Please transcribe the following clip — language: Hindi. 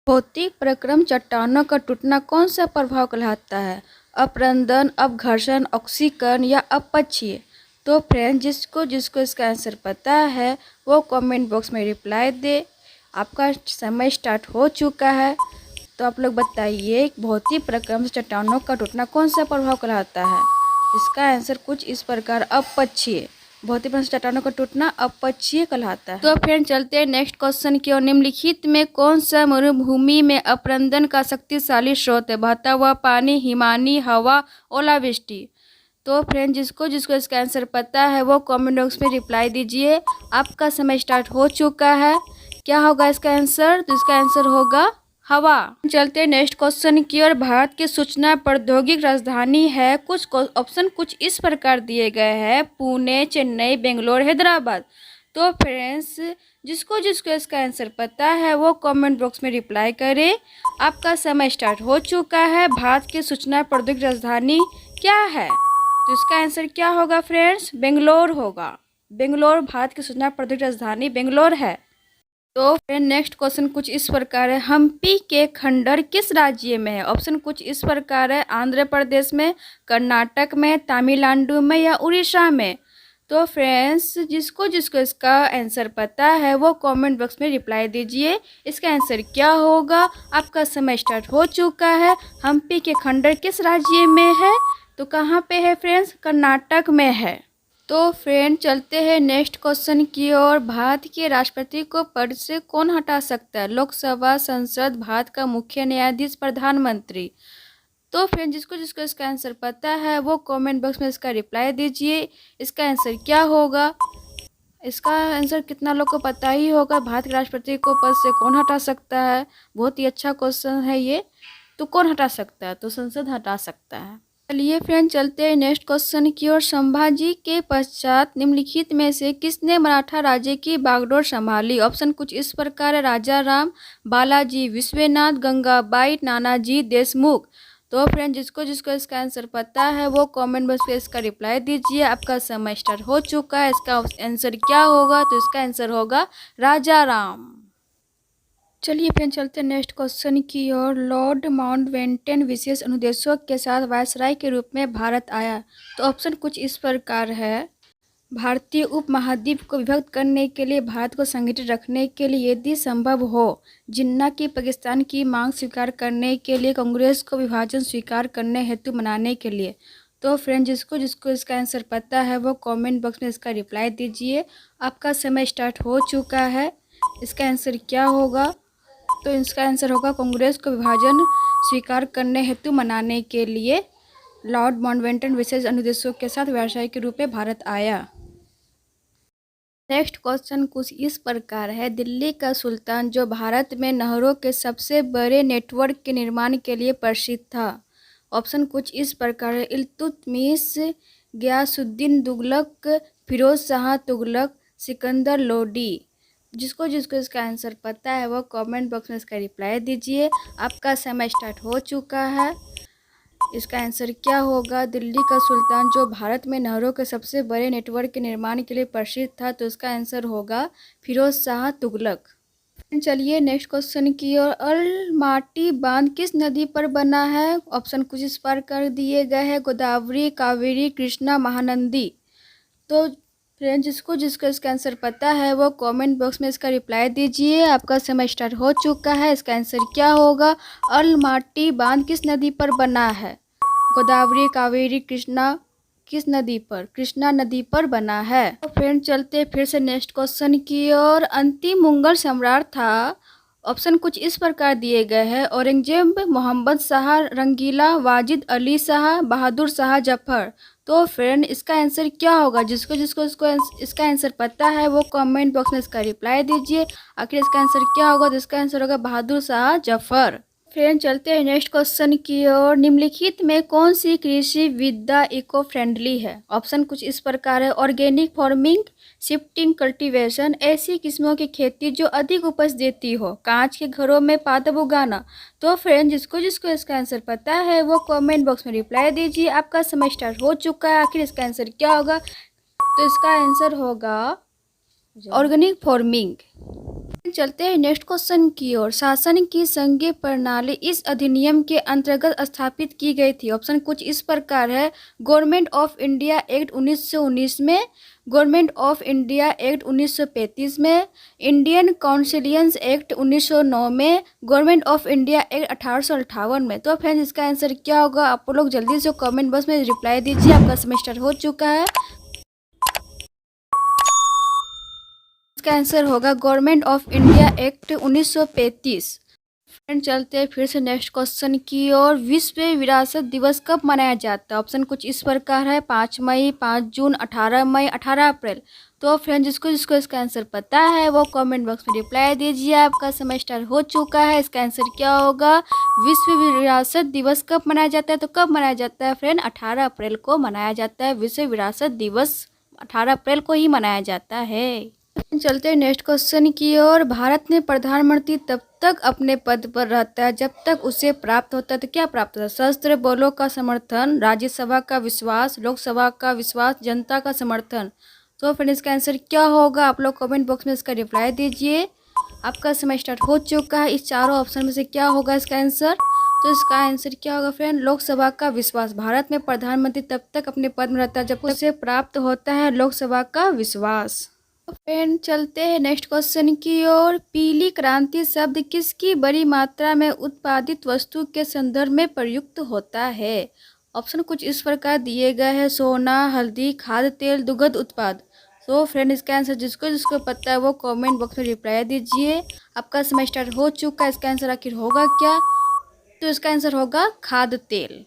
भौतिक प्रक्रम चट्टानों का टूटना कौन सा प्रभाव कहलाता है? अपरदन, अपघर्षण, ऑक्सीकरण या अपक्षयी? तो फ्रेंड, जिसको जिसको इसका आंसर पता है वो कमेंट बॉक्स में रिप्लाई दे। आपका समय स्टार्ट हो चुका है, तो आप लोग बताइए भौतिक प्रक्रम से चट्टानों का टूटना कौन सा प्रभाव कहलाता है? इसका आंसर कुछ इस प्रकार अपक्षयी। भौतिक प्रक्रम से चट्टानों का टूटना अपक्षयी कहलाता है। तो फ्रेंड, चलते हैं नेक्स्ट क्वेश्चन की ओर। निम्नलिखित में कौन सा मरुभूमि में अपरदन का शक्तिशाली स्रोत है? बहता हुआ पानी, हिमानी, हवा, ओलावृष्टि? तो फ्रेंड, जिसको जिसको इसका आंसर पता है वो कमेंट बॉक्स में रिप्लाई दीजिए। आपका समय स्टार्ट हो चुका है। क्या होगा इसका आंसर? तो इसका आंसर होगा हवा। चलते हैं नेक्स्ट क्वेश्चन की ओर। भारत की सूचना प्रौद्योगिकी राजधानी है? कुछ ऑप्शन कुछ इस प्रकार दिए गए हैं: पुणे, चेन्नई, बेंगलोर, हैदराबाद। तो फ्रेंड्स, जिसको जिसको इसका आंसर पता है वो कमेंट बॉक्स में रिप्लाई करे। आपका समय स्टार्ट हो चुका है। भारत की सूचना प्रौद्योगिकी राजधानी क्या है? तो इसका आंसर क्या होगा फ्रेंड्स? बेंगलोर होगा। बेंगलोर भारत की सूचना प्रौद्योगिकी राजधानी बेंगलोर है। तो फ्रेंड, नेक्स्ट क्वेश्चन कुछ इस प्रकार है: हम्पी के खंडर किस राज्य में है? ऑप्शन कुछ इस प्रकार है: आंध्र प्रदेश में, कर्नाटक में, तमिलनाडु में या उड़ीसा में? तो फ्रेंड्स, जिसको जिसको इसका आंसर पता है वो कमेंट बॉक्स में रिप्लाई दीजिए। इसका आंसर क्या होगा? आपका समय स्टार्ट हो चुका है। हम्पी के खंडर किस राज्य में है? तो कहाँ पे है फ्रेंड्स? कर्नाटक में है। तो फ्रेंड, चलते हैं नेक्स्ट क्वेश्चन की ओर। भारत के राष्ट्रपति को पद से कौन हटा सकता है? लोकसभा, संसद, भारत का मुख्य न्यायाधीश, प्रधानमंत्री? तो फ्रेंड, जिसको जिसको इसका आंसर पता है वो कमेंट बॉक्स में इसका रिप्लाई दीजिए। इसका आंसर क्या होगा? इसका आंसर कितना लोग को पता ही होगा। भारत के राष्ट्रपति को पद से कौन हटा सकता है? बहुत ही अच्छा क्वेश्चन है ये। तो कौन हटा सकता है? तो संसद हटा सकता है। चलिए फ्रेंड, चलते हैं नेक्स्ट क्वेश्चन की ओर। संभाजी के पश्चात निम्नलिखित में से किसने मराठा राज्य की बागडोर संभाली? ऑप्शन कुछ इस प्रकार है: राजा राम, बालाजी विश्वनाथ, गंगाबाई, नानाजी देशमुख? तो फ्रेंड, जिसको जिसको इसका आंसर पता है वो कमेंट बॉक्स में इसका रिप्लाई दीजिए। आपका समय स्टार्ट हो चुका है। इसका आंसर क्या होगा? तो इसका आंसर होगा राजा राम। चलिए फ्रेंड, चलते हैं नेक्स्ट क्वेश्चन की ओर। लॉर्ड माउंटबेटन विशेष अनुदेशों के साथ वायसराय के रूप में भारत आया? तो ऑप्शन कुछ इस प्रकार है: भारतीय उपमहाद्वीप को विभक्त करने के लिए, भारत को संगठित रखने के लिए यदि संभव हो, जिन्ना की पाकिस्तान की मांग स्वीकार करने के लिए, कांग्रेस को विभाजन स्वीकार करने हेतु मनाने के लिए? तो फ्रेंड, जिसको जिसको इसका आंसर पता है वो कमेंट बॉक्स में इसका रिप्लाई दीजिए। आपका समय स्टार्ट हो चुका है। इसका आंसर क्या होगा? तो इसका आंसर होगा कांग्रेस को विभाजन स्वीकार करने हेतु मनाने के लिए लॉर्ड माउंटबेटन विशेष अनुदेशों के साथ वायसराय के रूप में भारत आया। नेक्स्ट क्वेश्चन कुछ इस प्रकार है: दिल्ली का सुल्तान जो भारत में नहरों के सबसे बड़े नेटवर्क के निर्माण के लिए प्रसिद्ध था? ऑप्शन कुछ इस प्रकार है: इल्तुतमिश, गयासुद्दीन तुगलक, फिरोज शाह तुगलक, सिकंदर लोडी? जिसको जिसको इसका आंसर पता है वो कमेंट बॉक्स में इसका रिप्लाई दीजिए। आपका समय स्टार्ट हो चुका है। इसका आंसर क्या होगा? दिल्ली का सुल्तान जो भारत में नहरों के सबसे बड़े नेटवर्क के निर्माण के लिए प्रसिद्ध था, तो इसका आंसर होगा फिरोज शाह तुगलक। चलिए नेक्स्ट क्वेश्चन की ओर। अलमाटी बांध किस नदी पर बना है? ऑप्शन कुछ इस पर कर दिए गए हैं: गोदावरी, कावेरी, कृष्णा, महानंदी? तो फ्रेंड, जिसको जिसको इसका आंसर पता है वो कमेंट बॉक्स में इसका रिप्लाई दीजिए। आपका समय स्टार्ट हो चुका है। इसका आंसर क्या होगा? अलमाटी बांध किस नदी पर बना है? गोदावरी, कावेरी, कृष्णा? किस नदी पर? कृष्णा नदी पर बना है। तो फ्रेंड, चलते फिर से नेक्स्ट क्वेश्चन की ओर। अंतिम मुगल सम्राट था? ऑप्शन कुछ इस प्रकार दिए गए हैं: औरंगजेब, मोहम्मद शाह, रंगीला, वाजिद अली शाह, बहादुर शाह जफर? तो फ्रेंड, इसका आंसर क्या होगा? जिसको जिसको इसका आंसर पता है वो कमेंट बॉक्स में इसका रिप्लाई दीजिए। आखिर इसका आंसर क्या होगा? तो इसका आंसर होगा बहादुर शाह जफर। फ्रेंड, चलते हैं नेक्स्ट क्वेश्चन की ओर। निम्नलिखित में कौन सी कृषि विद्या इको फ्रेंडली है? ऑप्शन कुछ इस प्रकार है: ऑर्गेनिक फार्मिंग, शिफ्टिंग कल्टीवेशन, ऐसी किस्मों की खेती जो अधिक उपज देती हो, कांच के घरों में पादप उगाना? तो फ्रेंड, जिसको जिसको इसका आंसर पता है वो कमेंट बॉक्स में रिप्लाई दीजिए। आपका समय स्टार्ट हो चुका है। आखिर इसका आंसर क्या होगा? तो इसका आंसर होगा ऑर्गेनिक फार्मिंग। चलते हैं नेक्स्ट क्वेश्चन की ओर। शासन की संघीय प्रणाली इस अधिनियम के अंतर्गत स्थापित की गई थी। ऑप्शन कुछ इस प्रकार है। गवर्नमेंट ऑफ इंडिया एक्ट 1919 में, गवर्नमेंट ऑफ इंडिया एक्ट 1935 में, इंडियन काउंसिलियंस एक्ट 1909 में, गवर्नमेंट ऑफ इंडिया एक्ट 1858 में। तो फ्रेंड्स इसका आंसर क्या होगा? आप लोग जल्दी से कमेंट बॉक्स में रिप्लाई दीजिए। आपका सेमेस्टर हो चुका है। इसका आंसर होगा government of India act 1935। Friend चलते हैं फिर से नेक्स्ट क्वेश्चन की ओर। विश्व विरासत दिवस कब मनाया जाता है? ऑप्शन कुछ इस प्रकार है। 5 मई, 5 जून, 18 मई, 18 अप्रैल। तो फ्रेंड जिसको जिसको इसका आंसर पता है वो कमेंट बॉक्स में रिप्लाई दीजिए। आपका सेमेस्टर हो चुका है। इसका आंसर क्या होगा? विश्व विरासत दिवस कब मनाया जाता है? तो कब मनाया जाता है फ्रेंड? 18 अप्रैल को मनाया जाता है। विश्व विरासत दिवस 18 अप्रैल को ही मनाया जाता है। चलते हैं नेक्स्ट क्वेश्चन की ओर। भारत में प्रधानमंत्री तब तक अपने पद पर रहता है जब तक उसे प्राप्त होता है। तो क्या प्राप्त होता है? सशस्त्र बलों का समर्थन, राज्यसभा का विश्वास, लोकसभा का विश्वास, जनता का समर्थन। तो फ्रेंड इसका आंसर क्या होगा? आप लोग कमेंट बॉक्स में इसका रिप्लाई दीजिए। आपका सेमेस्टर हो चुका है। इस चारों ऑप्शन में से क्या होगा इसका आंसर? तो इसका आंसर क्या होगा फ्रेंड? लोकसभा का विश्वास। भारत में प्रधानमंत्री तब तक अपने पद में रहता है जब उसे प्राप्त होता है लोकसभा का विश्वास। फ्रेंड चलते हैं नेक्स्ट क्वेश्चन की ओर। पीली क्रांति शब्द किसकी बड़ी मात्रा में उत्पादित वस्तु के संदर्भ में प्रयुक्त होता है? ऑप्शन कुछ इस प्रकार दिए गए हैं। सोना, हल्दी, खाद्य तेल, दुग्ध उत्पाद। तो फ्रेंड इसका आंसर जिसको जिसको पता है वो कमेंट बॉक्स में रिप्लाई दीजिए। आपका सेमेस्टर हो चुका है। इसका आंसर आखिर होगा क्या? तो इसका आंसर होगा खाद्य तेल।